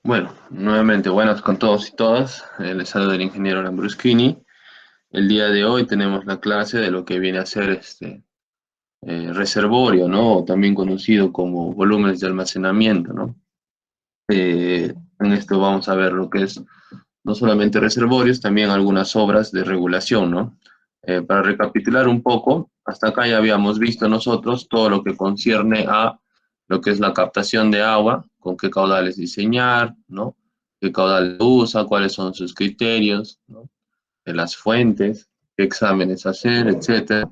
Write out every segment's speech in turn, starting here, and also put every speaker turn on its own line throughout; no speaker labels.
Bueno, nuevamente buenas con todos y todas. Les saluda el ingeniero Lambruschini. El día de hoy tenemos la clase de lo que viene a ser reservorio, ¿no? O también conocido como volúmenes de almacenamiento, ¿no? En esto vamos a ver lo que es no solamente reservorios, también algunas obras de regulación, ¿no? Para recapitular un poco, hasta acá ya habíamos visto nosotros todo lo que concierne a lo que es la captación de agua, con qué caudales diseñar, ¿no? Qué caudal usa, cuáles son sus criterios, ¿no? De las fuentes, qué exámenes hacer, etcétera,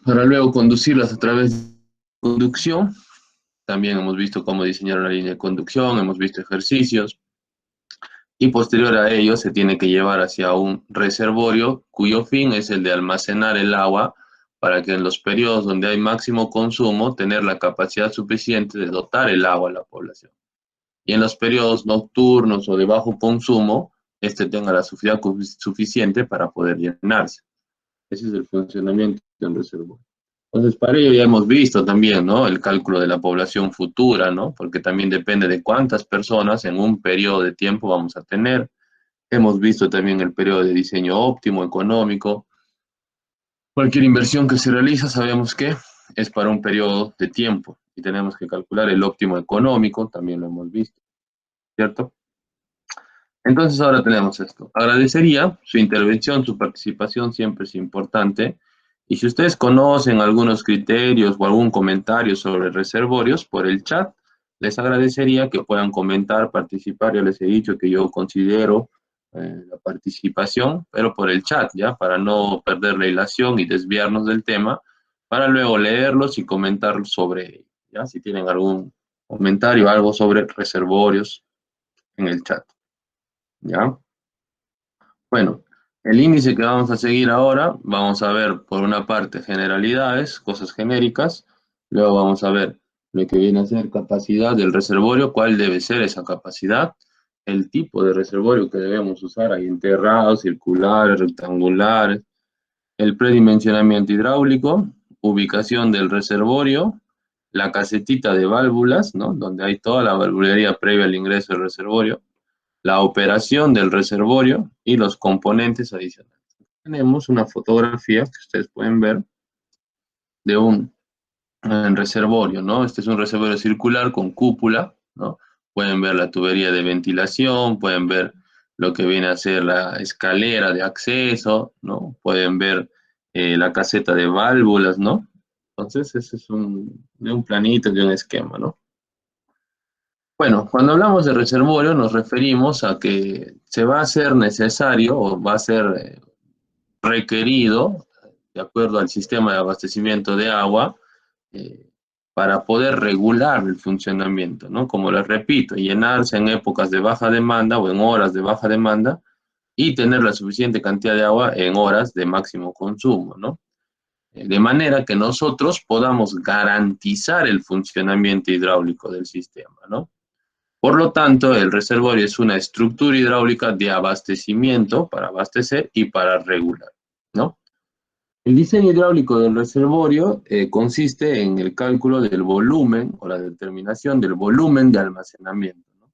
para luego conducirlas a través de conducción. También hemos visto cómo diseñar una línea de conducción, hemos visto ejercicios, y posterior a ello se tiene que llevar hacia un reservorio cuyo fin es el de almacenar el agua para que en los periodos donde hay máximo consumo tener la capacidad suficiente de dotar el agua a la población. Y en los periodos nocturnos o de bajo consumo, este tenga la suficiente para poder llenarse. Ese es el funcionamiento de un reservorio. Entonces, para ello ya hemos visto también, ¿no? El cálculo de la población futura, ¿no? Porque también depende de cuántas personas en un periodo de tiempo vamos a tener. Hemos visto también el periodo de diseño óptimo, económico. Cualquier inversión que se realiza sabemos que es para un periodo de tiempo y tenemos que calcular el óptimo económico, también lo hemos visto, ¿cierto? Entonces ahora tenemos esto. Agradecería su intervención, su participación siempre es importante. Y si ustedes conocen algunos criterios o algún comentario sobre reservorios por el chat, les agradecería que puedan comentar, participar. Ya les he dicho que yo considero la participación, pero por el chat, ¿ya? Para no perder la hilación y desviarnos del tema, para luego leerlos y comentar sobre ello, ¿ya? Si tienen algún comentario, algo sobre reservorios en el chat, ¿ya? Bueno, el índice que vamos a seguir ahora, vamos a ver por una parte generalidades, cosas genéricas, luego vamos a ver lo que viene a ser capacidad del reservorio, cuál debe ser esa capacidad, el tipo de reservorio que debemos usar, hay enterrados, circulares, rectangulares, el predimensionamiento hidráulico, ubicación del reservorio, la casetita de válvulas, ¿no? Donde hay toda la valvulería previa al ingreso del reservorio, la operación del reservorio y los componentes adicionales. Tenemos una fotografía que ustedes pueden ver de un reservorio, ¿no? Este es un reservorio circular con cúpula, ¿no? Pueden ver la tubería de ventilación, pueden ver lo que viene a ser la escalera de acceso, ¿no? Pueden ver la caseta de válvulas, ¿no? Entonces, ese es de un planito, de un esquema, ¿no? Bueno, cuando hablamos de reservorio nos referimos a que se va a ser necesario o va a ser requerido, de acuerdo al sistema de abastecimiento de agua, eh, para poder regular el funcionamiento, ¿no? Como les repito, llenarse en épocas de baja demanda o en horas de baja demanda y tener la suficiente cantidad de agua en horas de máximo consumo, ¿no? De manera que nosotros podamos garantizar el funcionamiento hidráulico del sistema, ¿no? Por lo tanto, el reservorio es una estructura hidráulica de abastecimiento para abastecer y para regular, ¿no? El diseño hidráulico del reservorio consiste en el cálculo del volumen o la determinación del volumen de almacenamiento, ¿no?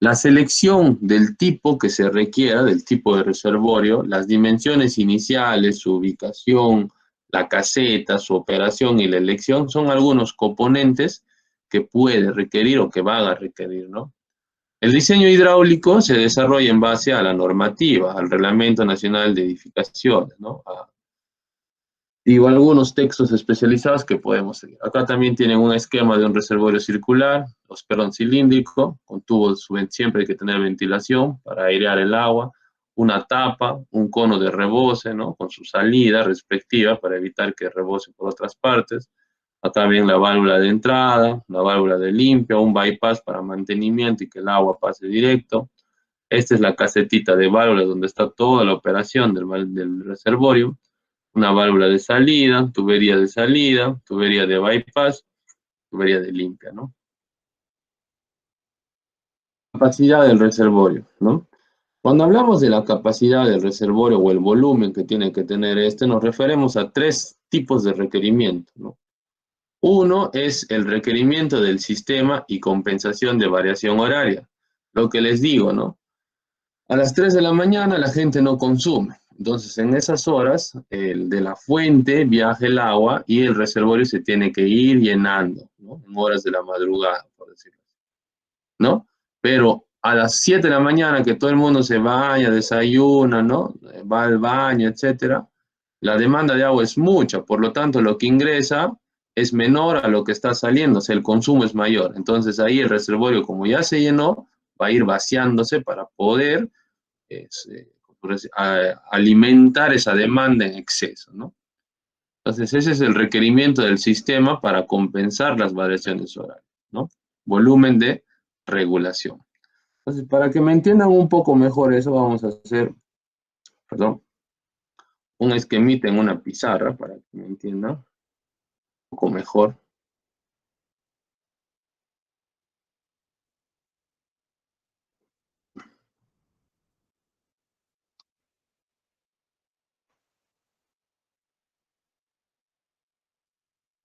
La selección del tipo que se requiera, del tipo de reservorio, las dimensiones iniciales, su ubicación, la caseta, su operación y la elección son algunos componentes que puede requerir o que van a requerir, ¿no? El diseño hidráulico se desarrolla en base a la normativa, al Reglamento Nacional de Edificaciones, ¿no? Digo, algunos textos especializados que podemos seguir. Acá también tienen un esquema de un reservorio circular, perdón, cilíndrico, con tubos, siempre hay que tener ventilación para airear el agua, una tapa, un cono de rebose, ¿no? Con su salida respectiva para evitar que rebose por otras partes. Acá viene la válvula de entrada, la válvula de limpia, un bypass para mantenimiento y que el agua pase directo. Esta es la casetita de válvulas donde está toda la operación del reservorio, una válvula de salida, tubería de bypass, tubería de limpia, ¿no? Capacidad del reservorio, ¿no? Cuando hablamos de la capacidad del reservorio o el volumen que tiene que tener este, nos referimos a tres tipos de requerimiento, ¿no? Uno es el requerimiento del sistema y compensación de variación horaria. Lo que les digo, ¿no? A las 3 de la mañana la gente no consume. Entonces, en esas horas, el de la fuente viaja el agua y el reservorio se tiene que ir llenando, ¿no? En horas de la madrugada, por decirlo así, ¿no? Pero a las 7 de la mañana que todo el mundo se baña, desayuna, ¿no? Va al baño, etcétera, la demanda de agua es mucha, por lo tanto lo que ingresa es menor a lo que está saliendo, o sea, el consumo es mayor. Entonces ahí el reservorio, como ya se llenó, va a ir vaciándose para poder es, alimentar esa demanda en exceso, ¿no? Entonces ese es el requerimiento del sistema para compensar las variaciones horarias, ¿no? Volumen de regulación. Entonces, para que me entiendan un poco mejor eso, vamos a hacer, perdón, un esquemita en una pizarra para que me entiendan un poco mejor.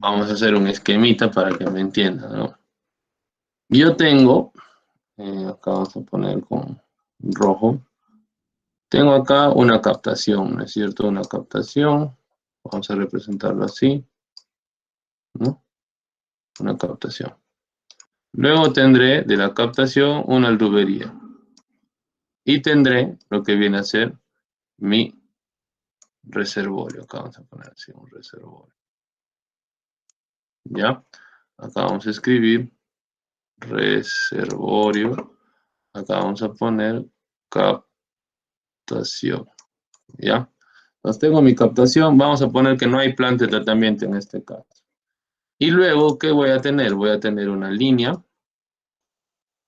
Vamos a hacer un esquemita para que me entiendan, ¿no? Yo tengo, acá vamos a poner con rojo, tengo acá una captación, ¿no es cierto? Una captación, vamos a representarlo así, ¿no? Una captación. Luego tendré de la captación una alrubería. Y tendré lo que viene a ser mi reservorio. Acá vamos a poner así un reservorio. ¿Ya? Acá vamos a escribir reservorio. Acá vamos a poner captación. ¿Ya? Entonces tengo mi captación. Vamos a poner que no hay planta de tratamiento en este caso. Y luego, ¿qué voy a tener? Voy a tener una línea.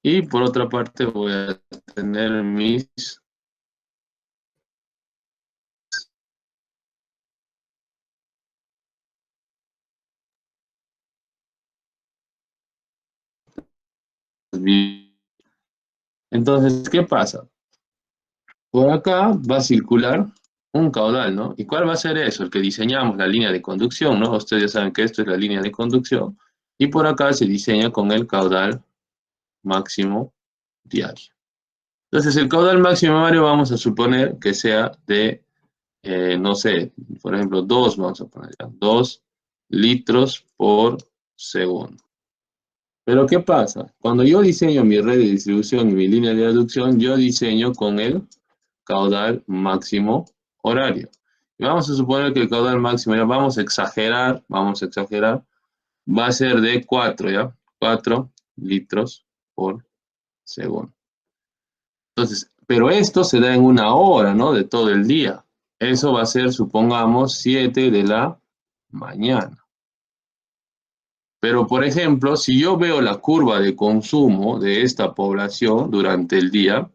Y por otra parte voy a tener mis entonces, ¿qué pasa? Por acá va a circular un caudal, ¿no? ¿Y cuál va a ser eso? El que diseñamos, la línea de conducción, ¿no? Ustedes ya saben que esto es la línea de conducción. Y por acá se diseña con el caudal máximo diario. Entonces, el caudal máximo diario vamos a suponer que sea de, no sé, por ejemplo, 2, vamos a poner ya, 2 litros por segundo. Pero ¿qué pasa? Cuando yo diseño mi red de distribución y mi línea de aducción, yo diseño con el caudal máximo horario. Y vamos a suponer que el caudal máximo, ya vamos a exagerar, va a ser de 4, ¿ya? 4 litros por segundo. Entonces, pero esto se da en una hora, ¿no? De todo el día. Eso va a ser, supongamos, 7 de la mañana. Pero, por ejemplo, si yo veo la curva de consumo de esta población durante el día,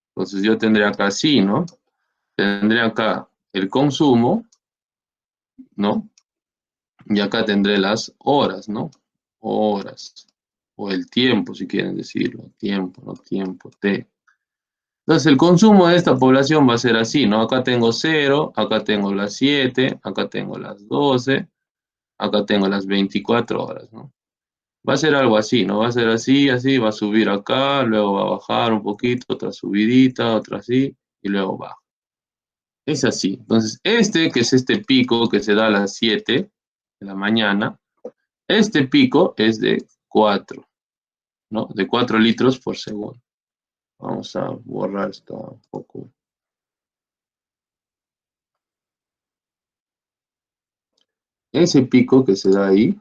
entonces yo tendré acá así, ¿no? Tendré acá el consumo, ¿no? Y acá tendré las horas, ¿no? Horas. O el tiempo, si quieren decirlo. Tiempo, no tiempo, T. Entonces, el consumo de esta población va a ser así, ¿no? Acá tengo 0, acá tengo las 7, acá tengo las 12, acá tengo las 24 horas, ¿no? Va a ser algo así, ¿no? Va a ser así, así, va a subir acá, luego va a bajar un poquito, otra subidita, otra así, y luego baja. Es así. Entonces, que es este pico que se da a las 7 de la mañana, este pico es de 4, ¿no? De 4 litros por segundo. Vamos a borrar esto un poco. Ese pico que se da ahí,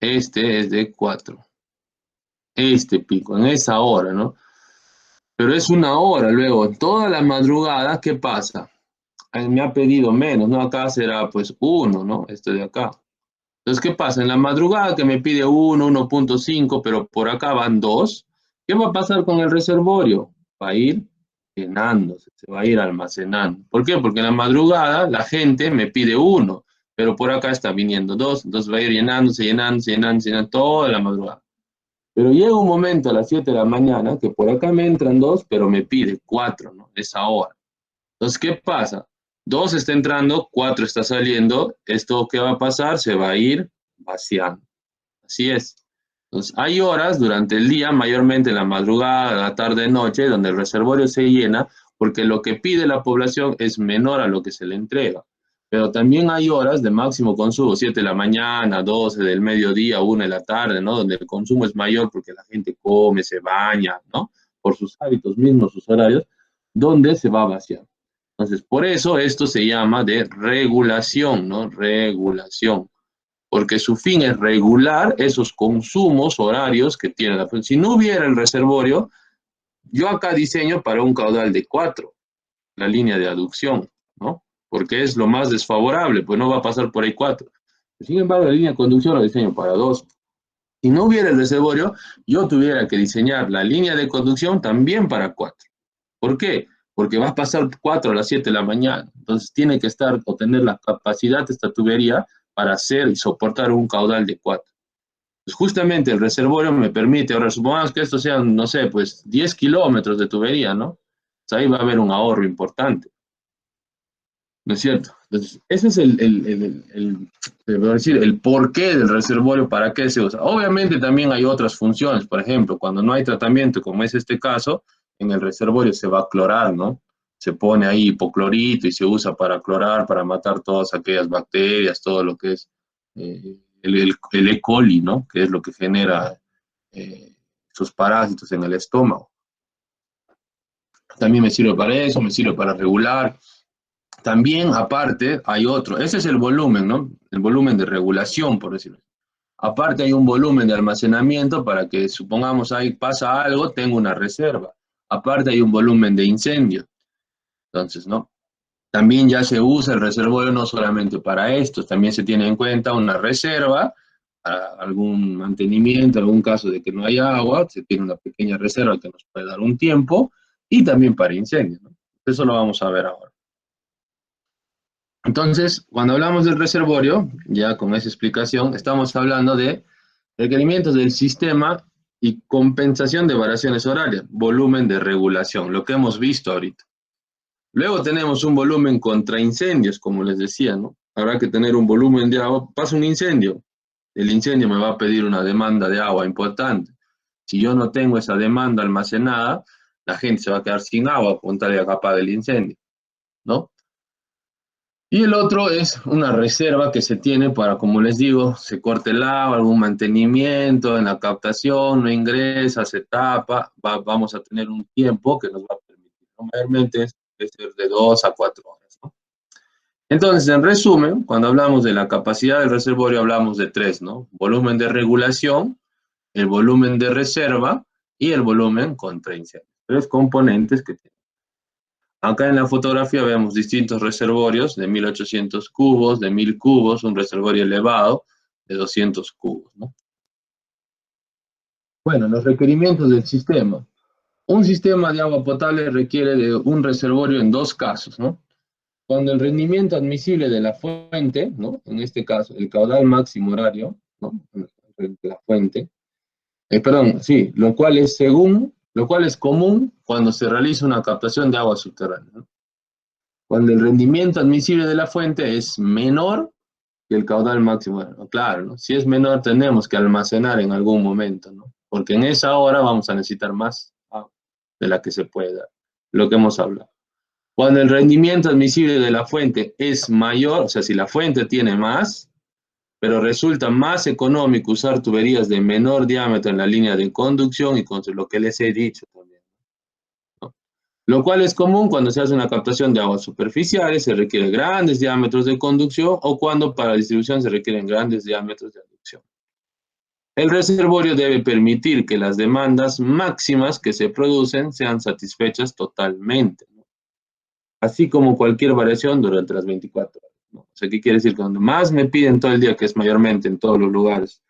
este es de 4. Este pico, en esa hora, ¿no? Pero es una hora luego, toda la madrugada, ¿qué pasa? Me ha pedido menos, ¿no? Acá será pues 1, ¿no? Este de acá. Entonces, ¿qué pasa? En la madrugada que me pide 1, 1.5, pero por acá van 2, ¿qué va a pasar con el reservorio? Va a ir llenándose, se va a ir almacenando. ¿Por qué? Porque en la madrugada la gente me pide 1, pero por acá está viniendo 2, entonces va a ir llenándose, llenándose, llenándose, llenándose toda la madrugada. Pero llega un momento a las 7 de la mañana que por acá me entran 2, pero me pide 4, ¿no? Esa hora. Entonces, ¿qué pasa? 2 está entrando, 4 está saliendo. ¿Esto qué va a pasar? Se va a ir vaciando. Así es. Entonces, hay horas durante el día, mayormente en la madrugada, la tarde, noche, donde el reservorio se llena, porque lo que pide la población es menor a lo que se le entrega. Pero también hay horas de máximo consumo, 7 de la mañana, 12 del mediodía, 1 de la tarde, ¿no? Donde el consumo es mayor porque la gente come, se baña, ¿no? Por sus hábitos mismos, sus horarios, donde se va a vaciar. Entonces, por eso esto se llama de regulación, ¿no? Regulación, porque su fin es regular esos consumos horarios que tiene la fuente. Si no hubiera el reservorio, yo acá diseño para un caudal de 4, la línea de aducción, ¿no? Porque es lo más desfavorable, pues no va a pasar por ahí 4. Sin embargo, la línea de conducción la diseño para 2. Si no hubiera el reservorio, yo tuviera que diseñar la línea de conducción también para 4. ¿Por qué? Porque va a pasar 4 a las 7 de la mañana. Entonces tiene que estar o tener la capacidad de esta tubería para hacer y soportar un caudal de 4. Pues justamente el reservorio me permite, ahora supongamos que esto sean, no sé, pues 10 kilómetros de tubería, ¿no? Pues ahí va a haber un ahorro importante, ¿no es cierto? Entonces, ese es el porqué del reservorio, para qué se usa. Obviamente también hay otras funciones, por ejemplo, cuando no hay tratamiento, como es este caso, en el reservorio se va a clorar, ¿no? Se pone ahí hipoclorito y se usa para clorar, para matar todas aquellas bacterias, todo lo que es el E. coli, ¿no? Que es lo que genera esos parásitos en el estómago. También me sirve para eso, me sirve para regular. También, aparte, hay otro. Ese es el volumen, ¿no? El volumen de regulación, por decirlo. Aparte, hay un volumen de almacenamiento para que, supongamos, ahí pasa algo, tengo una reserva. Aparte, hay un volumen de incendio. Entonces, ¿no? También ya se usa el reservorio no solamente para esto, también se tiene en cuenta una reserva, para algún mantenimiento, algún caso de que no haya agua, se tiene una pequeña reserva que nos puede dar un tiempo, y también para incendios, ¿no? Eso lo vamos a ver ahora. Entonces, cuando hablamos del reservorio, ya con esa explicación, estamos hablando de requerimientos del sistema y compensación de variaciones horarias, volumen de regulación, lo que hemos visto ahorita. Luego tenemos un volumen contra incendios, como les decía, ¿no? Habrá que tener un volumen de agua, pasa un incendio, el incendio me va a pedir una demanda de agua importante. Si yo no tengo esa demanda almacenada, la gente se va a quedar sin agua con tal de acabar el incendio, ¿no? Y el otro es una reserva que se tiene para, como les digo, se corte el agua, algún mantenimiento en la captación, no ingresa, se tapa, vamos a tener un tiempo que nos va a permitir, ¿no? Mayormente es de 2 a 4 horas, ¿no? Entonces, en resumen, cuando hablamos de la capacidad del reservorio, hablamos de 3, ¿no? Volumen de regulación, el volumen de reserva y el volumen contra incendio. 3 componentes que tiene. Acá en la fotografía vemos distintos reservorios de 1800 cubos, de 1000 cubos, un reservorio elevado de 200 cubos, ¿no? Bueno, los requerimientos del sistema. Un sistema de agua potable requiere de un reservorio en 2 casos, ¿no? Cuando el rendimiento admisible de la fuente, ¿no? En este caso, el caudal máximo horario, ¿no? De la fuente, perdón, sí, lo cual es común cuando se realiza una captación de agua subterránea, ¿no? Cuando el rendimiento admisible de la fuente es menor que el caudal máximo. ¿No? Claro, ¿no? Si es menor tenemos que almacenar en algún momento, ¿no? Porque en esa hora vamos a necesitar más agua de la que se puede dar, lo que hemos hablado. Cuando el rendimiento admisible de la fuente es mayor, o sea, si la fuente tiene más, pero resulta más económico usar tuberías de menor diámetro en la línea de conducción y con lo que les he dicho también, ¿no? Lo cual es común cuando se hace una captación de aguas superficiales, se requieren grandes diámetros de conducción o cuando para distribución se requieren grandes diámetros de aducción. El reservorio debe permitir que las demandas máximas que se producen sean satisfechas totalmente, ¿no? Así como cualquier variación durante las 24 horas, ¿no? O sea, ¿qué quiere decir? Cuando más me piden todo el día, que es mayormente en todos los lugares,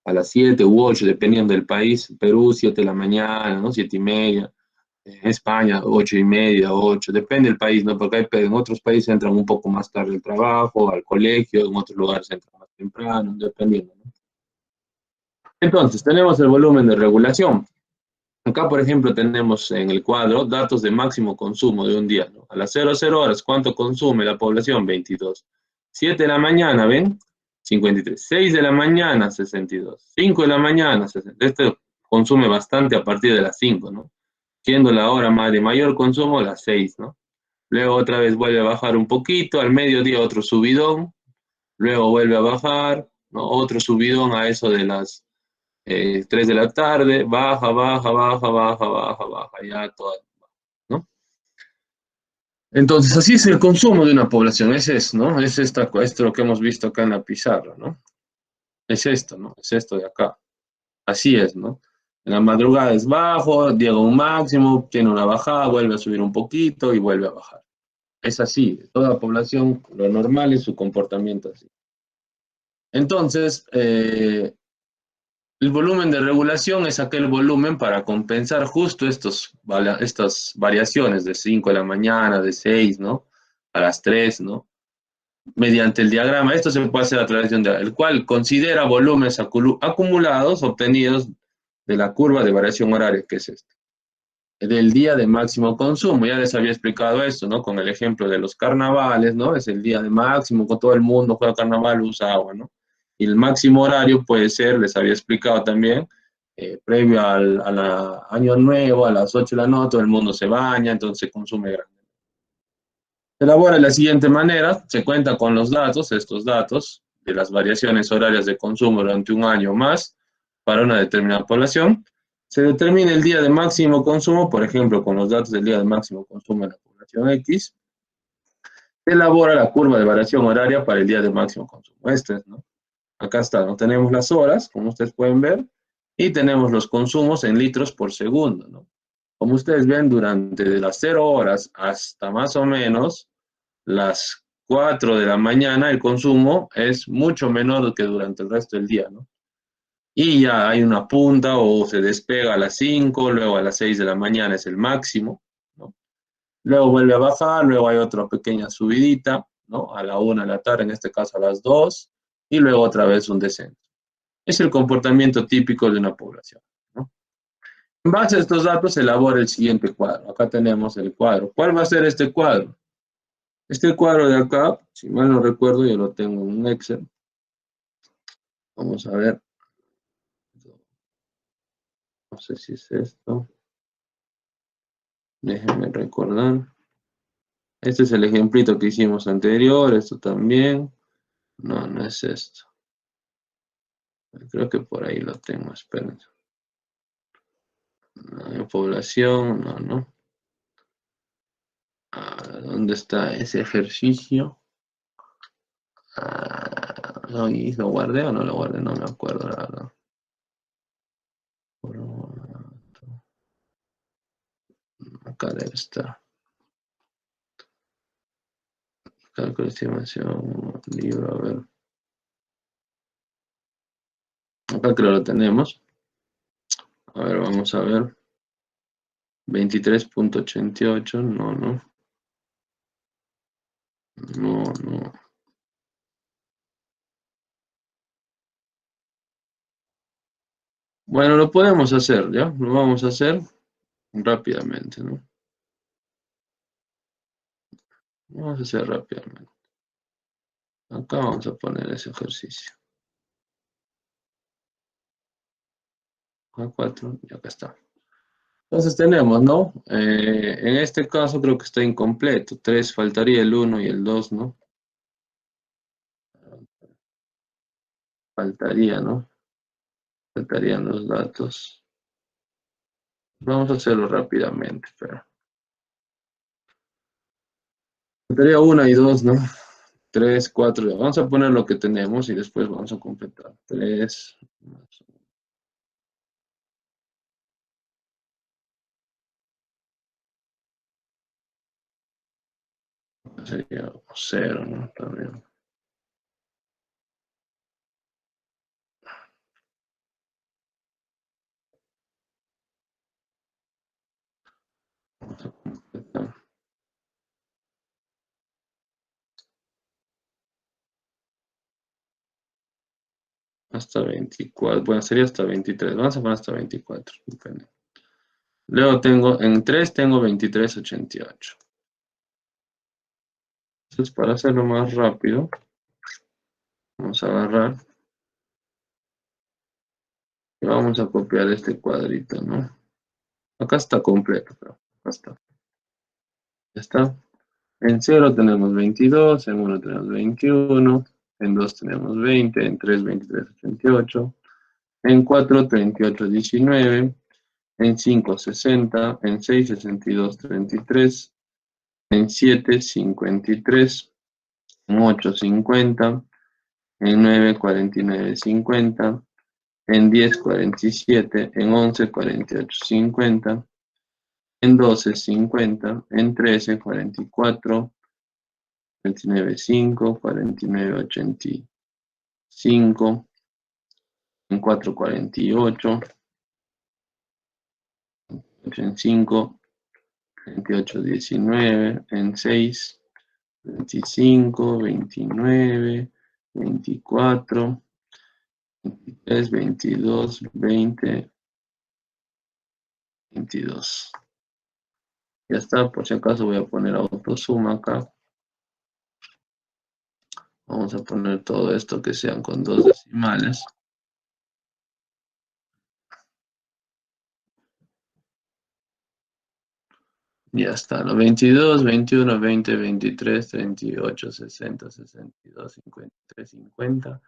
a las 7 u 8, dependiendo del país, Perú 7 de la mañana, ¿no? 7 y media, España 8 y media, 8, depende del país, ¿no? Porque en otros países entran un poco más tarde al trabajo, al colegio, en otros lugares entran más temprano, dependiendo, ¿no? Entonces, tenemos el volumen de regulación. Acá, por ejemplo, tenemos en el cuadro datos de máximo consumo de un día, ¿no? A las 00 horas, ¿cuánto consume la población? 22. 7 de la mañana, ¿ven? 53. 6 de la mañana, 62. 5 de la mañana, 60. Este consume bastante a partir de las 5, ¿no? Siendo la hora más de mayor consumo, las 6, ¿no? Luego otra vez vuelve a bajar un poquito, al mediodía otro subidón, luego vuelve a bajar, ¿no? Otro subidón a eso de las 3 de la tarde, baja, baja, baja, baja, baja, baja, ya todo, ¿no? Entonces, así es el consumo de una población, ese es, ¿no? Es esto lo que hemos visto acá en la pizarra, ¿no? Es esto, ¿no? Es esto de acá. Así es, ¿no? En la madrugada es bajo, llega a un máximo, tiene una bajada, vuelve a subir un poquito y vuelve a bajar. Es así, toda la población, lo normal es su comportamiento así. Entonces, el volumen de regulación es aquel volumen para compensar justo estas variaciones de 5 de la mañana, de 6, ¿no? A las 3, ¿no? Mediante el diagrama. Esto se puede hacer a través de un diagrama, el cual considera volúmenes acumulados obtenidos de la curva de variación horaria, que es esta, del día de máximo consumo. Ya les había explicado esto, ¿no? Con el ejemplo de los carnavales, ¿no? Es el día de máximo, con todo el mundo juega carnaval, usa agua, ¿no? Y el máximo horario puede ser, les había explicado también, previo al año nuevo, a las 8 de la noche, todo el mundo se baña, entonces se consume grande. Se elabora de la siguiente manera, se cuenta con los datos, estos datos, de las variaciones horarias de consumo durante un año más para una determinada población. Se determina el día de máximo consumo, por ejemplo, con los datos del día de máximo consumo de la población X. Se elabora la curva de variación horaria para el día de máximo consumo. Este es, ¿no? Acá está, ¿no? Tenemos las horas, como ustedes pueden ver, y tenemos los consumos en litros por segundo, ¿no? Como ustedes ven, durante de las 0 horas hasta más o menos las 4 de la mañana, el consumo es mucho menor que durante el resto del día, ¿no? Y ya hay una punta o se despega a las 5, luego a las 6 de la mañana es el máximo, ¿no? Luego vuelve a bajar, luego hay otra pequeña subidita, ¿no? A la 1 de la tarde, en este caso a las 2, y luego otra vez un descenso. Es el comportamiento típico de una población, ¿no? En base a estos datos se elabora el siguiente cuadro. Acá tenemos el cuadro. ¿Cuál va a ser este cuadro? Este cuadro de acá, si mal no recuerdo, yo lo tengo en un Excel. Vamos a ver. No sé si es esto. Déjenme recordar. Este es el ejemplito que hicimos anterior. Esto también. No, no es esto. Creo que por ahí lo tengo. Esperen. No, población. No, no. Ah, ¿dónde está ese ejercicio? Ah, ¿lo guardé o no lo guardé? No me acuerdo, la verdad. Acá debe estar. Cálculo de estimación, libro, a ver. Acá creo lo tenemos. A ver, vamos a ver. 23.88, no, no. No, no. Bueno, lo podemos hacer, ¿ya? Lo vamos a hacer rápidamente, ¿no? Vamos a hacer rápidamente. Acá vamos a poner ese ejercicio. A4, y acá está. Entonces tenemos, ¿no? En este caso creo que está incompleto. 3 faltaría el 1 y el 2, ¿no? Faltaría, ¿no? Faltarían los datos. Vamos a hacerlo rápidamente, pero. Faltaría 1 y 2, ¿no? 3, 4. Vamos a poner lo que tenemos y después vamos a completar. 3. Sería 0, ¿no? También. Vamos a completar. Hasta 24. Bueno, sería hasta 23. Vamos a poner hasta 24. Depende. Luego tengo, en 3 tengo 23.88. Entonces, para hacerlo más rápido, Vamos a agarrar y vamos a copiar este cuadrito, ¿no? Acá está completo, pero acá está. Ya está. En 0 tenemos 22, en 1 tenemos 21, en 2 tenemos 20, en 3, 23, 88, en 4, 38, 19, en 5, 60, en 6, 62, 33, en 7, 53, en 8, 50, en 9, 49, 50, en 10, 47, en 11, 48, 50, en 12, 50, en 13, 44, 49, 5, 49, 85, en 4, 48, en 5, 28, 19, en 6, 25, 29, 24, 23, 22, 20, 22. Ya está, por si acaso voy a poner autosuma acá. Vamos a poner todo esto que sean con 2 decimales. Ya está, los 22, 21, 20, 23, 38, 60, 62, 53, 50,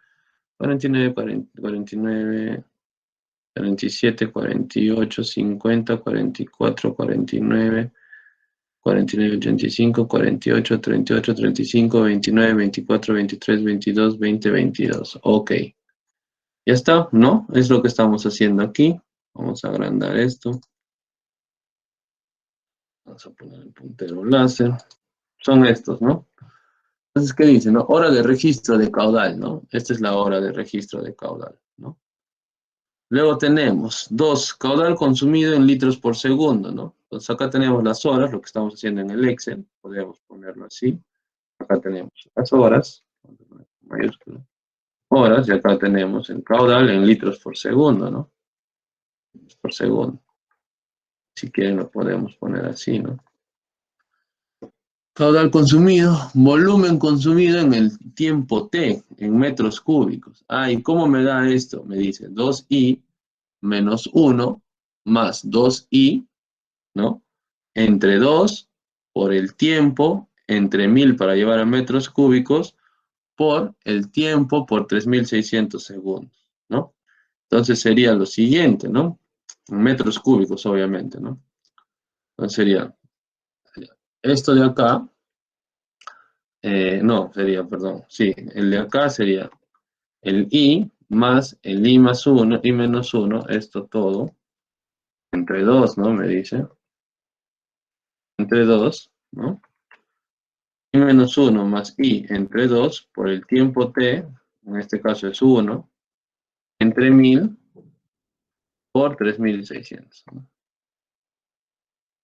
49, 40, 49, 47, 48, 50, 44, 49, 49, 85, 48, 38, 35, 29, 24, 23, 22, 20, 22. Ok. Ya está, ¿no? Es lo que estamos haciendo aquí. Vamos a agrandar esto. Vamos a poner el puntero láser. Son estos, ¿no? Entonces, ¿qué dice, no? Hora de registro de caudal, ¿no? Esta es la hora de registro de caudal, ¿no? Luego tenemos 2, caudal consumido en litros por segundo, ¿no? Entonces acá tenemos las horas, lo que estamos haciendo en el Excel, podríamos ponerlo así. Acá tenemos las horas, mayúscula, horas, y acá tenemos el caudal en litros por segundo, ¿no? Por segundo. Si quieren lo podemos poner así, ¿no? Caudal consumido, volumen consumido en el tiempo T, en metros cúbicos. Ah, ¿y cómo me da esto? Me dice 2I menos 1 más 2I, ¿no? Entre 2 por el tiempo, entre 1000 para llevar a metros cúbicos, por el tiempo por 3600 segundos, ¿no? Entonces sería lo siguiente, ¿no? En metros cúbicos, obviamente, ¿no? Entonces sería esto de acá, no, sería, perdón, sí, el de acá sería el I más el I más 1, I menos 1, esto todo, entre 2, ¿no? Me dice, entre 2, ¿no? I menos 1 más I entre 2 por el tiempo T, en este caso es 1, entre 1000 por 3600, ¿no?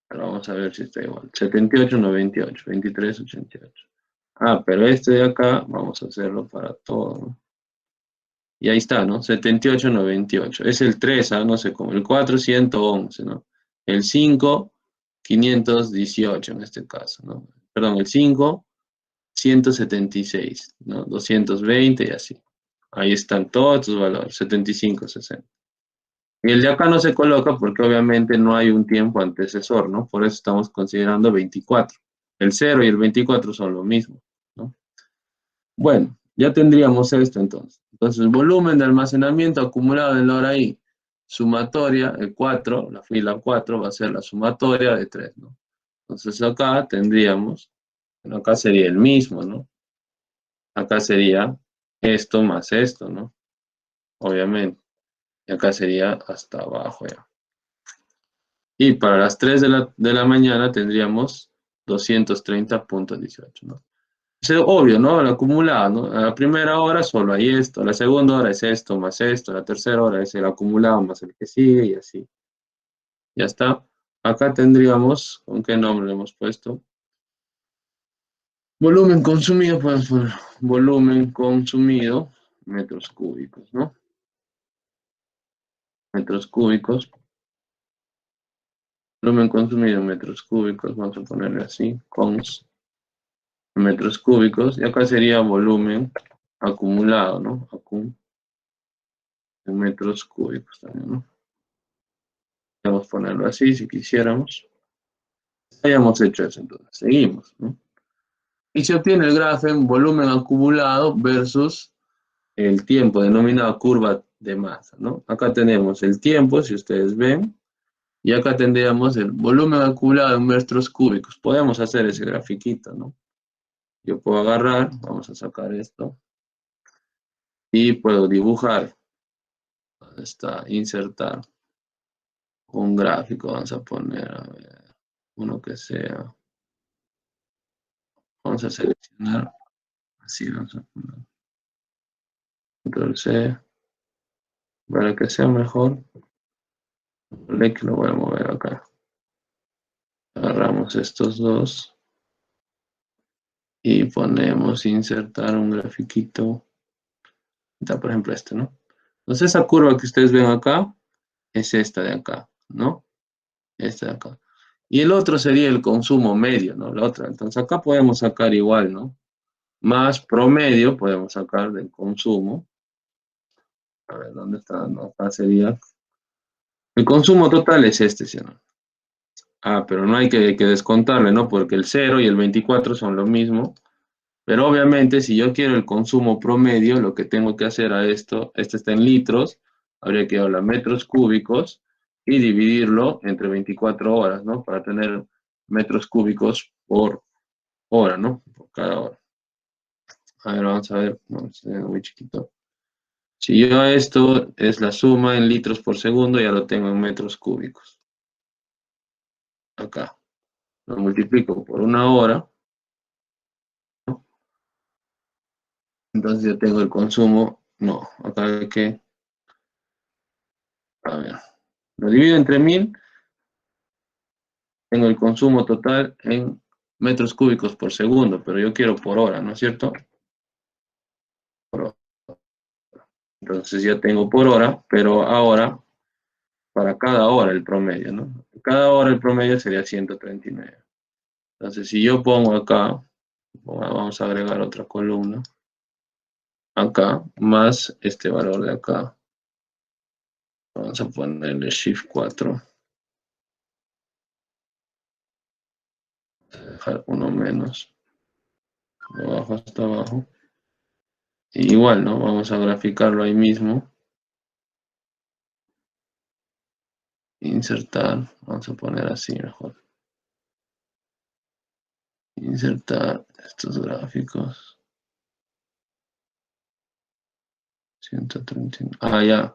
Pero vamos a ver si está igual. 78, 98, 23, 88. Ah, pero este de acá, vamos a hacerlo para todo, ¿no? Y ahí está, ¿no? 78, 98. Es el 3, ¿ah? No sé cómo. El 4, 111, ¿no? El 5, 518 en este caso, ¿no? Perdón, el 5, 176, ¿no? 220 y así. Ahí están todos tus valores, 75, 60. Y el de acá no se coloca porque obviamente no hay un tiempo antecesor, ¿no? Por eso estamos considerando 24. El 0 y el 24 son lo mismo, ¿no? Bueno, ya tendríamos esto entonces. Entonces, el volumen de almacenamiento acumulado en la hora I, sumatoria, el 4, la fila 4 va a ser la sumatoria de 3, ¿no? Entonces acá tendríamos, bueno, acá sería el mismo, ¿no? Acá sería esto más esto, ¿no? Obviamente. Y acá sería hasta abajo ya. Y para las 3 de la mañana tendríamos 230.18, ¿no? Es obvio, ¿no? El acumulado, ¿no? A la primera hora solo hay esto, a la segunda hora es esto más esto, a la tercera hora es el acumulado más el que sigue y así. Ya está. Acá tendríamos, ¿con qué nombre le hemos puesto? Volumen consumido, podemos poner volumen consumido, metros cúbicos, ¿no? Metros cúbicos. Volumen consumido en metros cúbicos, vamos a ponerle así, cons, metros cúbicos, y acá sería volumen acumulado, ¿no? En metros cúbicos también, ¿no? Podemos ponerlo así si quisiéramos. Hayamos hecho eso, entonces seguimos, ¿no? Y se obtiene el grafo volumen acumulado versus el tiempo, denominado curva de masa, ¿no? Acá tenemos el tiempo, si ustedes ven, y acá tendríamos el volumen acumulado en metros cúbicos. Podemos hacer ese grafiquito, ¿no? Yo puedo agarrar, vamos a sacar esto, y puedo dibujar, ¿dónde está? Insertar un gráfico, vamos a poner, a ver, uno que sea, vamos a seleccionar, así vamos a poner, Control C, para que sea mejor, le que lo voy a mover acá. Agarramos estos dos y ponemos insertar un grafiquito. Está, por ejemplo, este, ¿no? Entonces esa curva que ustedes ven acá es esta de acá, ¿no? Esta de acá. Y el otro sería el consumo medio, ¿no? La otra. Entonces acá podemos sacar igual, ¿no? Más promedio podemos sacar del consumo. A ver, ¿dónde está? No, acá sería. El consumo total es este, ¿sí o no? Ah, pero no hay que descontarle, ¿no? Porque el 0 y el 24 son lo mismo. Pero obviamente, si yo quiero el consumo promedio, lo que tengo que hacer a esto, este está en litros, habría que hablar metros cúbicos y dividirlo entre 24 horas, ¿no? Para tener metros cúbicos por hora, ¿no? Por cada hora. A ver, vamos a ver, no, es muy chiquito. Si yo esto es la suma en litros por segundo, ya lo tengo en metros cúbicos. Acá. Lo multiplico por una hora, ¿no? Entonces yo tengo el consumo, no, acá hay que, a ver, lo divido entre 1000, tengo el consumo total en metros cúbicos por segundo, pero yo quiero por hora, ¿no es cierto? Por hora. Entonces ya tengo por hora, pero ahora para cada hora el promedio, ¿no? Cada hora el promedio sería 139. Entonces si yo pongo acá, vamos a agregar otra columna, acá, más este valor de acá, vamos a ponerle Shift 4, dejar uno menos, de abajo hasta abajo. Y igual, ¿no? Vamos a graficarlo ahí mismo. Insertar, vamos a poner así mejor. Insertar estos gráficos. 139. Ah, ya.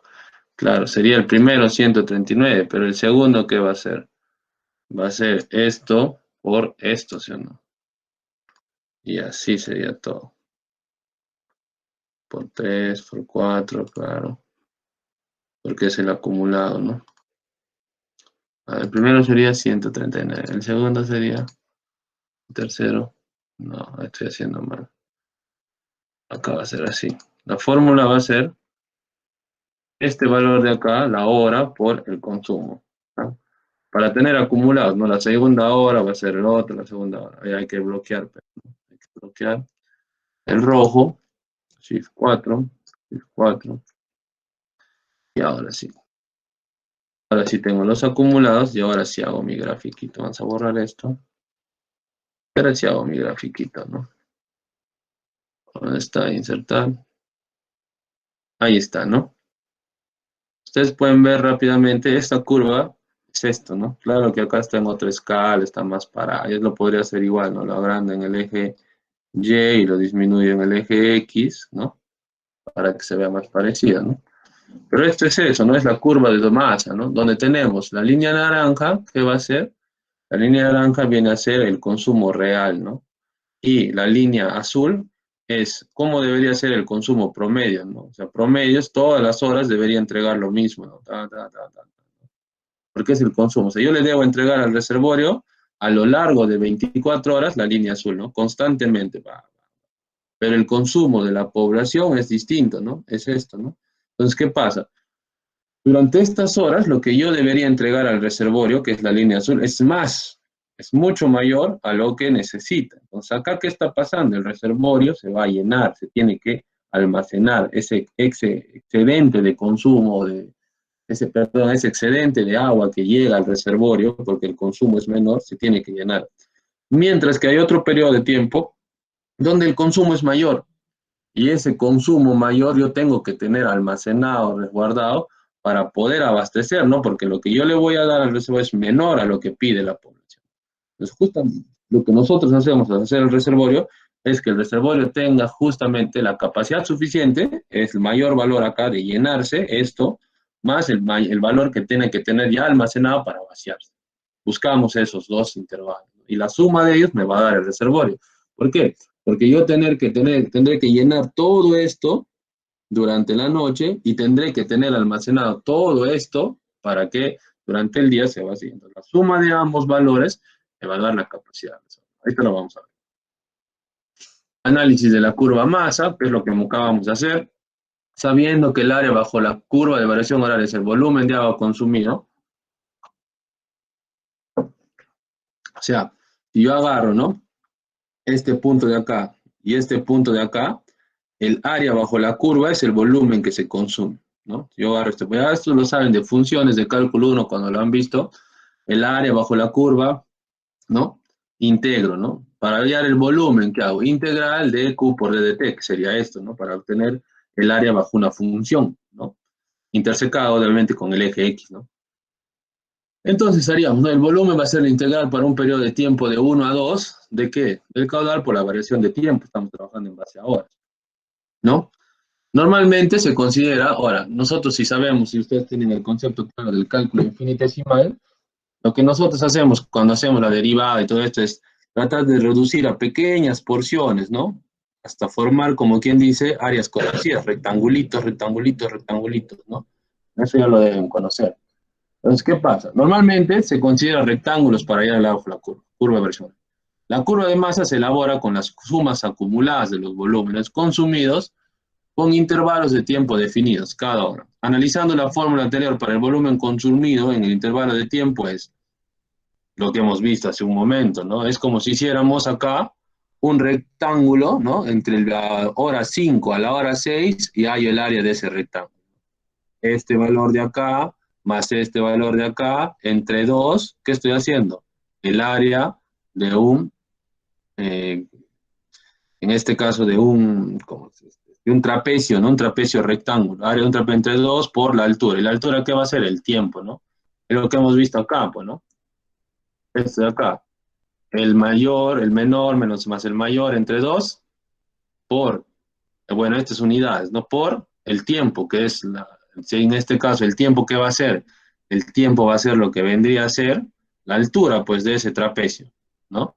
Claro, sería el primero 139, pero el segundo, ¿qué va a ser? Va a ser esto por esto, ¿sí o no? Y así sería todo. Por 3, por 4, claro. Porque es el acumulado, ¿no? El primero sería 139. El segundo sería... El tercero... No, estoy haciendo mal. Acá va a ser así. La fórmula va a ser este valor de acá, la hora, por el consumo, ¿no? Para tener acumulados, ¿no? La segunda hora va a ser el otro, la segunda hora. Ahí hay que bloquear, pero, ¿no? Hay que bloquear el rojo, Shift 4, Shift 4, y ahora sí. Ahora sí tengo los acumulados y ahora sí hago mi grafiquito. Vamos a borrar esto. Ahora sí hago mi grafiquito, ¿no? ¿Dónde está? Insertar. Ahí está, ¿no? Ustedes pueden ver rápidamente esta curva, es esto, ¿no? Claro que acá está en otra escala, está más parada. Yo lo podría hacer igual, ¿no? Lo agrando en el eje Y y lo disminuyo en el eje X, ¿no? Para que se vea más parecida, ¿no? Pero esto es eso, ¿no? Es la curva de masa, ¿no? Donde tenemos la línea naranja, ¿qué va a ser? La línea naranja viene a ser el consumo real, ¿no? Y la línea azul es cómo debería ser el consumo promedio, ¿no? O sea, promedios, todas las horas debería entregar lo mismo, ¿no? Porque es el consumo. O sea, yo le debo entregar al reservorio a lo largo de 24 horas la línea azul, ¿no? Constantemente. Pero el consumo de la población es distinto, ¿no? Es esto, ¿no? Entonces, ¿qué pasa? Durante estas horas, lo que yo debería entregar al reservorio, que es la línea azul, es más, es mucho mayor a lo que necesita. Entonces, acá, ¿qué está pasando? El reservorio se va a llenar, se tiene que almacenar ese excedente de consumo, ese excedente de agua que llega al reservorio, porque el consumo es menor, se tiene que llenar. Mientras que hay otro periodo de tiempo donde el consumo es mayor, y ese consumo mayor yo tengo que tener almacenado, resguardado, para poder abastecer, ¿no? Porque lo que yo le voy a dar al reservorio es menor a lo que pide la población. Entonces, justamente lo que nosotros hacemos al hacer el reservorio es que el reservorio tenga justamente la capacidad suficiente, es el mayor valor acá de llenarse esto, más el valor que tiene que tener ya almacenado para vaciarse. Buscamos esos dos intervalos, y la suma de ellos me va a dar el reservorio. ¿Por qué? Porque yo tendré que llenar todo esto durante la noche y tendré que tener almacenado todo esto para que durante el día se vacíe. Entonces, la suma de ambos valores me va a dar la capacidad. Ahorita lo vamos a ver. Análisis de la curva masa, que es lo que acabamos de hacer, sabiendo que el área bajo la curva de variación horaria es el volumen de agua consumido. O sea, si yo agarro, ¿no?, este punto de acá y este punto de acá, el área bajo la curva es el volumen que se consume, ¿no? Yo agarro esto, pues esto lo saben de funciones de cálculo 1 cuando lo han visto, el área bajo la curva, ¿no? Integro, ¿no? Para hallar el volumen, ¿qué hago? Integral de Q por D de T, que sería esto, ¿no? Para obtener el área bajo una función, ¿no? Intersecado, obviamente, con el eje X, ¿no? Entonces haríamos, ¿no?, el volumen va a ser la integral para un periodo de tiempo de 1 a 2, ¿de qué? Del caudal por la variación de tiempo, estamos trabajando en base a horas, ¿no? Normalmente se considera, ahora, nosotros si sabemos, si ustedes tienen el concepto claro del cálculo infinitesimal, lo que nosotros hacemos cuando hacemos la derivada y todo esto es tratar de reducir a pequeñas porciones, ¿no? Hasta formar, como quien dice, áreas conocidas, rectangulitos, rectangulitos, rectangulitos, ¿no? Eso ya lo deben conocer. Entonces, ¿qué pasa? Normalmente se considera rectángulos para ir al lado de la curva de versión. La curva de masa se elabora con las sumas acumuladas de los volúmenes consumidos con intervalos de tiempo definidos cada hora. Analizando la fórmula anterior para el volumen consumido en el intervalo de tiempo es lo que hemos visto hace un momento, ¿no? Es como si hiciéramos acá un rectángulo, ¿no?, entre la hora 5 a la hora 6 y hay el área de ese rectángulo. Este valor de acá más este valor de acá, entre 2, ¿qué estoy haciendo? El área de un, en este caso de un, ¿cómo se dice?, de un trapecio, ¿no? Un trapecio rectángulo, área de un trapecio entre 2 por la altura. ¿Y la altura qué va a ser? El tiempo, ¿no? Es lo que hemos visto acá, pues, ¿no? Este de acá. El mayor, el menor, menos más el mayor, entre 2 por, bueno, estas unidades, ¿no? Por el tiempo, que es, en este caso, el tiempo que va a ser, el tiempo va a ser lo que vendría a ser la altura, pues, de ese trapecio, ¿no?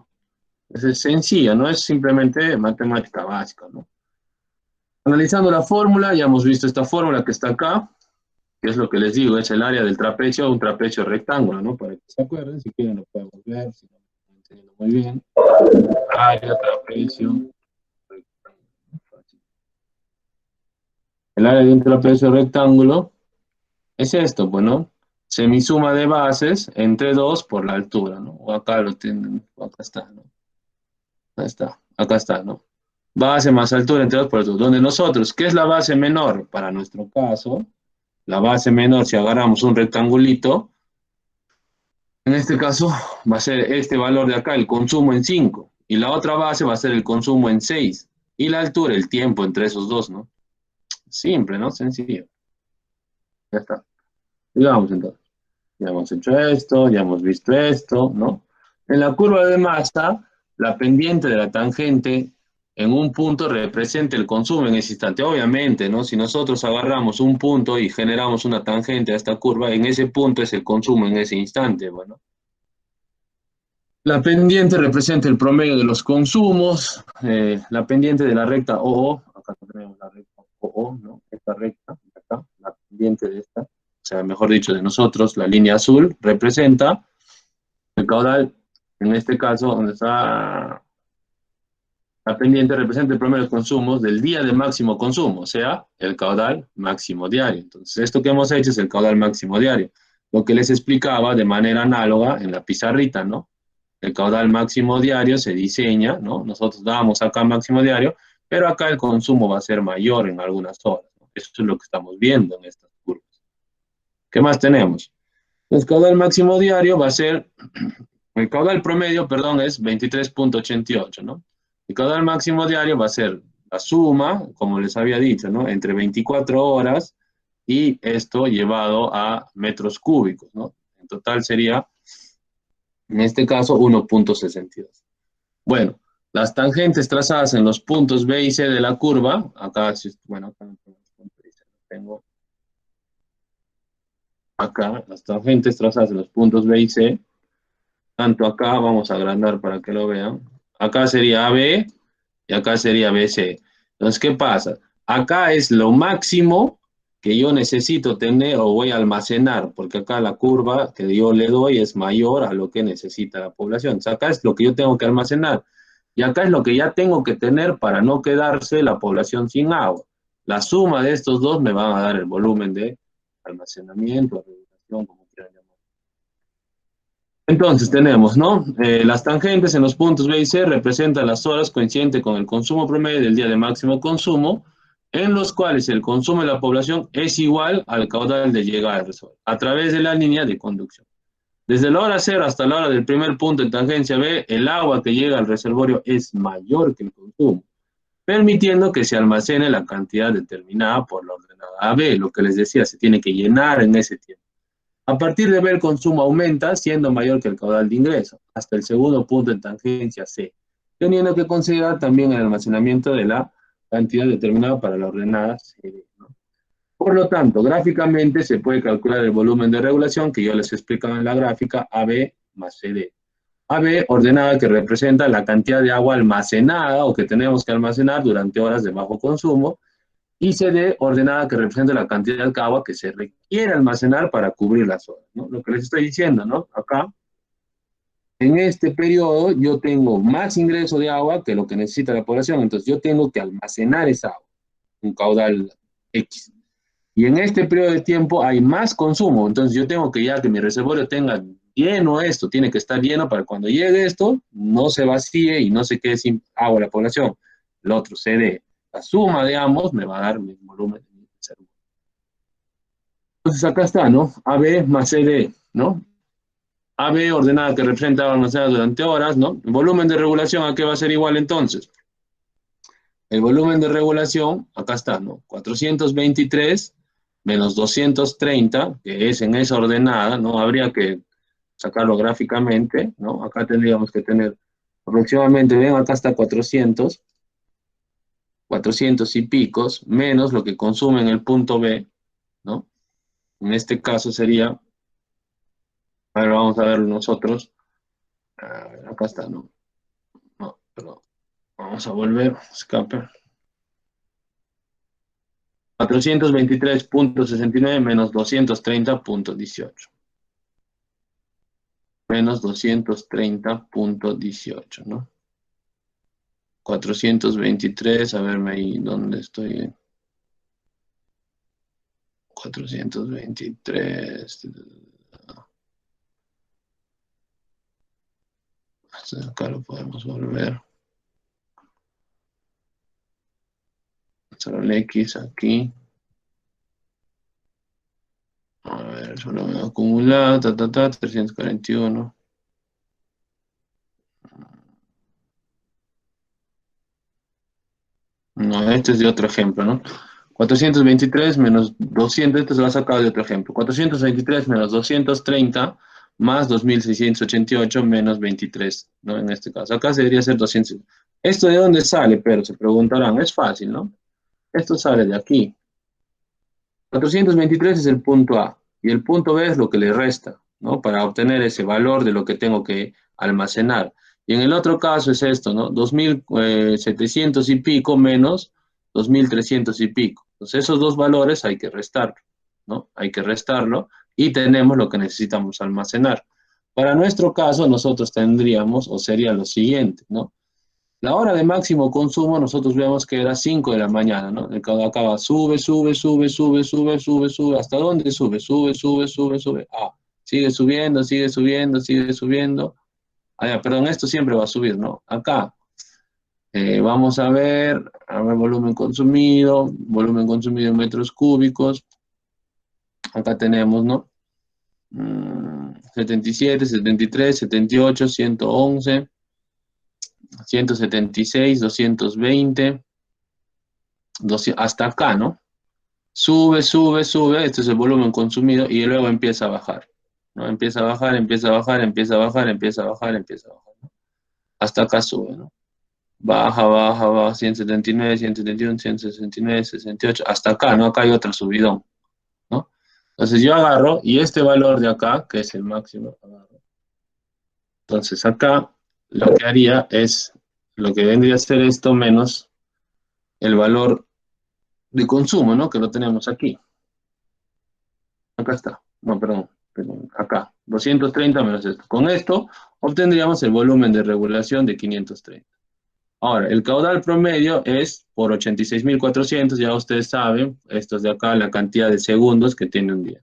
Es sencilla, no es simplemente matemática básica, ¿no? Analizando la fórmula, ya hemos visto esta fórmula que está acá, que es lo que les digo, es el área del trapecio, un trapecio rectángulo, ¿no? Para que se acuerden, si quieren lo podemos ver, si no lo estoy entendiendo muy bien. Área, trapecio, rectángulo. El área de un trapecio rectángulo es esto, bueno, semisuma de bases entre 2 por la altura, ¿no? O acá lo tienen, o acá está, ¿no? Acá está, ¿no? Base más altura entre 2 por 2, donde nosotros, ¿qué es la base menor? Para nuestro caso, la base menor, si agarramos un rectangulito, en este caso va a ser este valor de acá, el consumo en 5, y la otra base va a ser el consumo en 6, y la altura, el tiempo entre esos dos, ¿no? Simple, ¿no? Sencillo. Ya está. Digamos entonces, ya hemos hecho esto, ya hemos visto esto, ¿no? En la curva de masa, la pendiente de la tangente en un punto representa el consumo en ese instante. Obviamente, ¿no? Si nosotros agarramos un punto y generamos una tangente a esta curva, en ese punto es el consumo en ese instante, bueno. La pendiente representa el promedio de los consumos, la pendiente de la recta OO, acá tenemos la recta OO, ¿no? Esta recta, acá, la pendiente de esta, o sea, mejor dicho, de nosotros, la línea azul, representa el caudal, en este caso, donde está la pendiente, representa el promedio de los consumos del día de máximo consumo, o sea, el caudal máximo diario. Entonces, esto que hemos hecho es el caudal máximo diario. Lo que les explicaba de manera análoga en la pizarrita, ¿no? El caudal máximo diario se diseña, ¿no? Nosotros damos acá máximo diario, pero acá el consumo va a ser mayor en algunas horas, ¿no? Eso es lo que estamos viendo en estas curvas. ¿Qué más tenemos? El caudal máximo diario va a ser, el caudal promedio, perdón, es 23.88, ¿no? El caudal máximo diario va a ser la suma, como les había dicho, ¿no? Entre 24 horas y esto llevado a metros cúbicos, ¿no? En total sería, en este caso, 1.62. Bueno, las tangentes trazadas en los puntos B y C de la curva, acá, bueno, acá tengo acá, las tangentes trazadas en los puntos B y C, tanto acá, vamos a agrandar para que lo vean, acá sería AB y acá sería BC. Entonces, ¿qué pasa? Acá es lo máximo que yo necesito tener o voy a almacenar, porque acá la curva que yo le doy es mayor a lo que necesita la población. Entonces, acá es lo que yo tengo que almacenar. Y acá es lo que ya tengo que tener para no quedarse la población sin agua. La suma de estos dos me van a dar el volumen de almacenamiento, regulación, como quieran llamar. Entonces tenemos, ¿no? Las tangentes en los puntos B y C representan las horas coincidentes con el consumo promedio del día de máximo consumo, en los cuales el consumo de la población es igual al caudal de llegada del reservorio, a través de la línea de conducción. Desde la hora cero hasta la hora del primer punto en tangencia B, el agua que llega al reservorio es mayor que el consumo, permitiendo que se almacene la cantidad determinada por la ordenada AB. Lo que les decía, se tiene que llenar en ese tiempo. A partir de B, el consumo aumenta, siendo mayor que el caudal de ingreso, hasta el segundo punto en tangencia C, teniendo que considerar también el almacenamiento de la cantidad determinada para la ordenada CD, ¿no? Por lo tanto, gráficamente se puede calcular el volumen de regulación que yo les explicaba en la gráfica AB más CD. AB ordenada que representa la cantidad de agua almacenada o que tenemos que almacenar durante horas de bajo consumo, y CD ordenada que representa la cantidad de agua que se requiere almacenar para cubrir las horas, ¿no? Lo que les estoy diciendo, ¿no? Acá, en este periodo, yo tengo más ingreso de agua que lo que necesita la población, entonces yo tengo que almacenar esa agua, un caudal X. Y en este periodo de tiempo hay más consumo, entonces yo tengo que ya que mi reservorio tenga lleno esto, tiene que estar lleno para cuando llegue esto, no se vacíe y no se quede sin agua la población. El otro, CD. La suma de ambos me va a dar el volumen de mi reservorio. Entonces acá está, ¿no? AB más CD, ¿no? AB ordenada que representa agua almacenada durante horas, ¿no? El volumen de regulación, ¿a qué va a ser igual entonces? El volumen de regulación, acá está, ¿no? 423 menos 230, que es en esa ordenada, ¿no? Habría que sacarlo gráficamente, ¿no? Acá tendríamos que tener aproximadamente, ven, acá está 400 y picos, menos lo que consume en el punto B, ¿no? En este caso sería, a ver, vamos a ver nosotros, acá está, ¿no? No, perdón, vamos a volver, escape. 423.69 menos 230.18. Menos 230.18, ¿no? 423, a verme ahí dónde estoy. 423. Acá lo podemos volver. Solo el X aquí. A ver, solo me acumulado, 341. No, este es de otro ejemplo, ¿no? 423 menos 200, este se lo ha sacado de otro ejemplo. 423 menos 230 más 2688 menos 23, ¿no? En este caso, acá se debería ser 200. ¿Esto de dónde sale? Pero se preguntarán, es fácil, ¿no? Esto sale de aquí. 423 es el punto A y el punto B es lo que le resta, ¿no? Para obtener ese valor de lo que tengo que almacenar. Y en el otro caso es esto, ¿no? 2.700 y pico menos 2.300 y pico. Entonces esos dos valores hay que restarlo, ¿no? Hay que restarlo y tenemos lo que necesitamos almacenar. Para nuestro caso nosotros tendríamos, o sería lo siguiente, ¿no? La hora de máximo consumo nosotros vemos que era 5 de la mañana, ¿no? El caudal acaba, sube, sube, sube, sube, sube, sube, sube. ¿Hasta dónde sube? Sube, sube, sube, sube. Ah, sigue subiendo, sigue subiendo, sigue subiendo. Ah, ya, perdón, esto siempre va a subir, ¿no? Acá, Vamos a ver volumen consumido en metros cúbicos. Acá tenemos, ¿no? 77, 73, 78, 111, 176, 220, 200, hasta acá, ¿no? Sube, sube, sube, este es el volumen consumido y luego empieza a bajar, ¿no? Empieza a bajar, empieza a bajar, empieza a bajar, empieza a bajar, empieza a bajar, ¿no? Hasta acá sube, ¿no? Baja, baja, baja, 179, 171, 169, 68, hasta acá, ¿no? Acá hay otro subidón, ¿no? Entonces yo agarro y este valor de acá, que es el máximo, agarro. Entonces acá lo que haría es, lo que vendría a ser esto menos el valor de consumo, ¿no? Que lo tenemos aquí. Acá está. No, perdón, perdón, acá. 230 menos esto. Con esto obtendríamos el volumen de regulación de 530. Ahora, el caudal promedio es por 86.400, ya ustedes saben, esto es de acá la cantidad de segundos que tiene un día.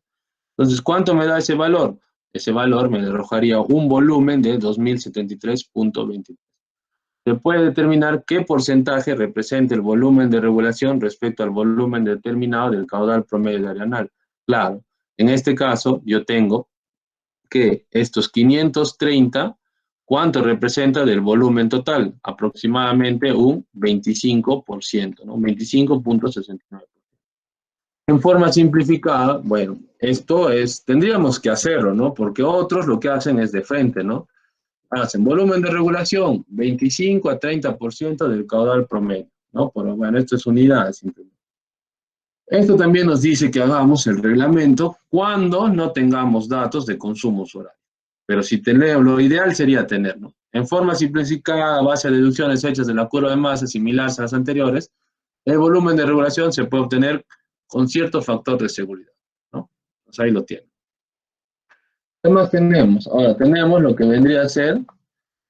Entonces, ¿cuánto me da ese valor? Ese valor me arrojaría un volumen de 2073.23. Se puede determinar qué porcentaje representa el volumen de regulación respecto al volumen determinado del caudal promedio diario. Claro, en este caso yo tengo que estos 530, ¿cuánto representa del volumen total? Aproximadamente un 25%, ¿no? 25.69. En forma simplificada, bueno, esto es, tendríamos que hacerlo, ¿no? Porque otros lo que hacen es de frente, ¿no? Hacen volumen de regulación, 25 a 30% del caudal promedio, ¿no? Pero bueno, esto es unidades simplemente. Esto también nos dice que hagamos el reglamento cuando no tengamos datos de consumo horario. Pero si tenemos, lo ideal sería tenerlo. En forma simplificada, a base de deducciones hechas de la curva de masa similares a las anteriores, el volumen de regulación se puede obtener con cierto factor de seguridad, ¿no? Pues ahí lo tienen. ¿Qué más tenemos? Ahora tenemos lo que vendría a ser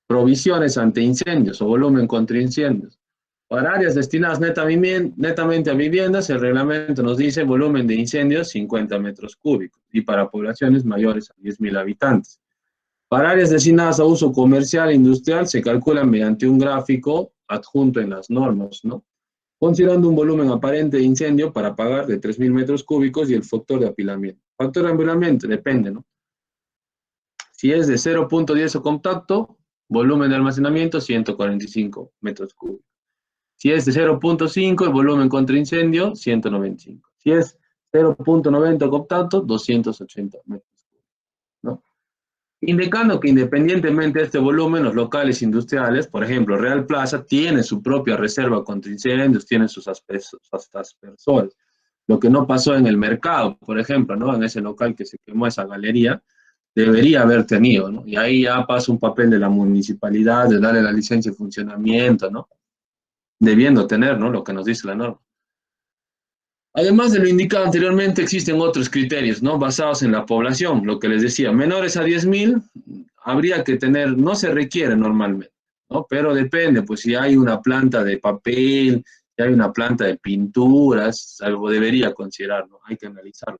provisiones ante incendios o volumen contra incendios. Para áreas destinadas netamente a viviendas, el reglamento nos dice volumen de incendios 50 metros cúbicos y para poblaciones mayores a 10.000 habitantes. Para áreas destinadas a uso comercial e industrial se calcula mediante un gráfico adjunto en las normas, ¿no? Considerando un volumen aparente de incendio para pagar de 3.000 metros cúbicos y el factor de apilamiento. Factor de apilamiento depende, ¿no? Si es de 0.10 o compacto, volumen de almacenamiento 145 metros cúbicos. Si es de 0.5, el volumen contra incendio 195. Si es 0.90 compacto, 280 metros cúbicos, ¿no? Indicando que independientemente de este volumen, los locales industriales, por ejemplo, Real Plaza, tiene su propia reserva contra incendios, tiene sus aspersores. Lo que no pasó en el mercado, por ejemplo, ¿no? En ese local que se quemó esa galería, debería haber tenido, ¿no? Y ahí ya pasa un papel de la municipalidad, de darle la licencia de funcionamiento, ¿no? Debiendo tener, ¿no? Lo que nos dice la norma. Además de lo indicado anteriormente, existen otros criterios, ¿no? Basados en la población, lo que les decía, menores a 10.000, habría que tener, no se requiere normalmente, ¿no? Pero depende, pues si hay una planta de papel, si hay una planta de pinturas, algo debería considerarlo, hay que analizarlo.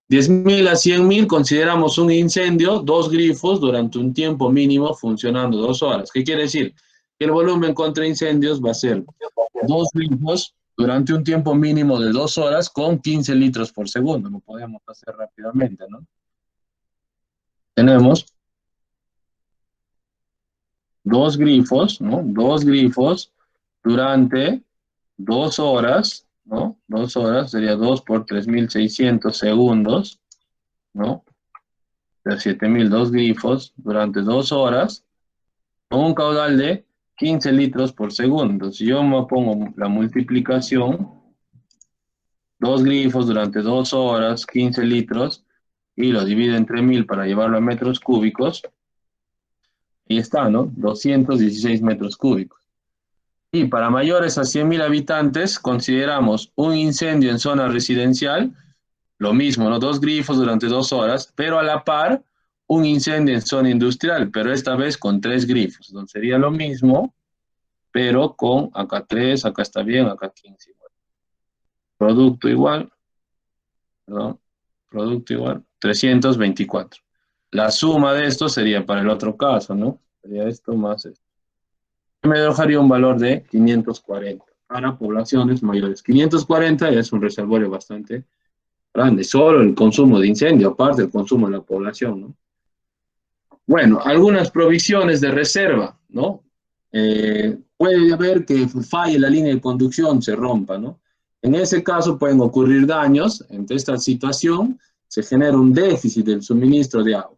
10.000 a 100.000 consideramos un incendio, dos grifos durante un tiempo mínimo funcionando 2 horas. ¿Qué quiere decir? Que el volumen contra incendios va a ser dos grifos durante un tiempo mínimo de 2 horas con 15 litros por segundo. Lo podemos hacer rápidamente, ¿no? Tenemos dos grifos, ¿no? Dos grifos durante 2 horas, ¿no? 2 horas sería 2 por 3.600 segundos, ¿no? De 7.000, dos grifos durante 2 horas con un caudal de 15 litros por segundo. Si yo me pongo la multiplicación, dos grifos durante 2 horas, 15 litros, y lo divido entre 1.000 para llevarlo a metros cúbicos, y está, ¿no? 216 metros cúbicos. Y para mayores a 100.000 habitantes, consideramos un incendio en zona residencial, lo mismo, ¿no? Dos grifos durante 2 horas, pero a la par, un incendio en zona industrial, pero esta vez con tres grifos. Entonces sería lo mismo, pero con acá 3, acá está bien, acá 15 igual. Producto igual, perdón, producto igual, 324. La suma de esto sería para el otro caso, ¿no? Sería esto más esto. Me dejaría un valor de 540 para poblaciones mayores. 540 es un reservorio bastante grande, solo el consumo de incendio, aparte del consumo de la población, ¿no? Bueno, algunas provisiones de reserva, ¿no? Puede haber que falle la línea de conducción, se rompa, ¿no? En ese caso pueden ocurrir daños. Ante esta situación se genera un déficit del suministro de agua.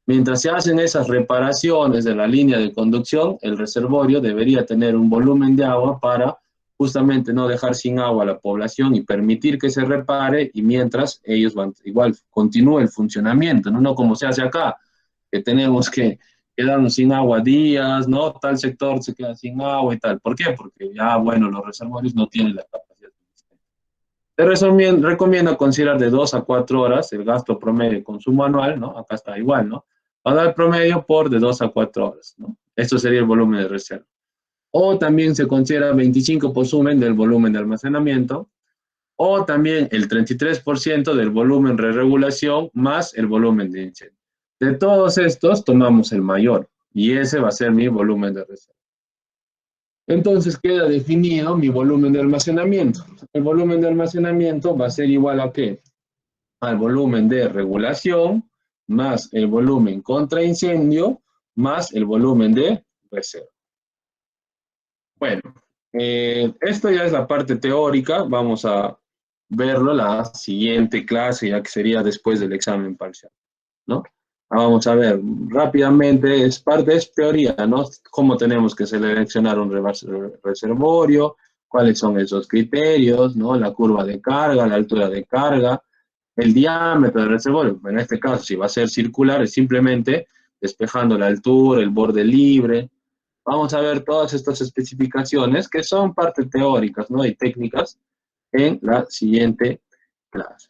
Mientras se hacen esas reparaciones de la línea de conducción, el reservorio debería tener un volumen de agua para justamente no dejar sin agua a la población y permitir que se repare y mientras ellos van, igual continúe el funcionamiento, ¿no? No como se hace acá, que tenemos que quedarnos sin agua días, ¿no? Tal sector se queda sin agua y tal. ¿Por qué? Porque ya, bueno, los reservorios no tienen la capacidad suficiente. Te recomiendo considerar de 2 a 4 horas el gasto promedio de consumo anual, ¿no? Acá está igual, ¿no? Para el promedio por de 2 a 4 horas, ¿no? Esto sería el volumen de reserva. O también se considera 25 por sumen del volumen de almacenamiento, o también el 33% del volumen de regulación más el volumen de incendio. De todos estos tomamos el mayor y ese va a ser mi volumen de reserva. Entonces queda definido mi volumen de almacenamiento. El volumen de almacenamiento va a ser igual a ¿qué? Al volumen de regulación más el volumen contra incendio más el volumen de reserva. Bueno, esto ya es la parte teórica. Vamos a verlo la siguiente clase, ya que sería después del examen parcial, ¿no? Vamos a ver rápidamente, es teoría, ¿no? Cómo tenemos que seleccionar un reservorio, cuáles son esos criterios, ¿no? La curva de carga, la altura de carga, el diámetro del reservorio. En este caso, si va a ser circular, es simplemente despejando la altura, el borde libre. Vamos a ver todas estas especificaciones que son parte teóricas, ¿no? Y técnicas en la siguiente clase.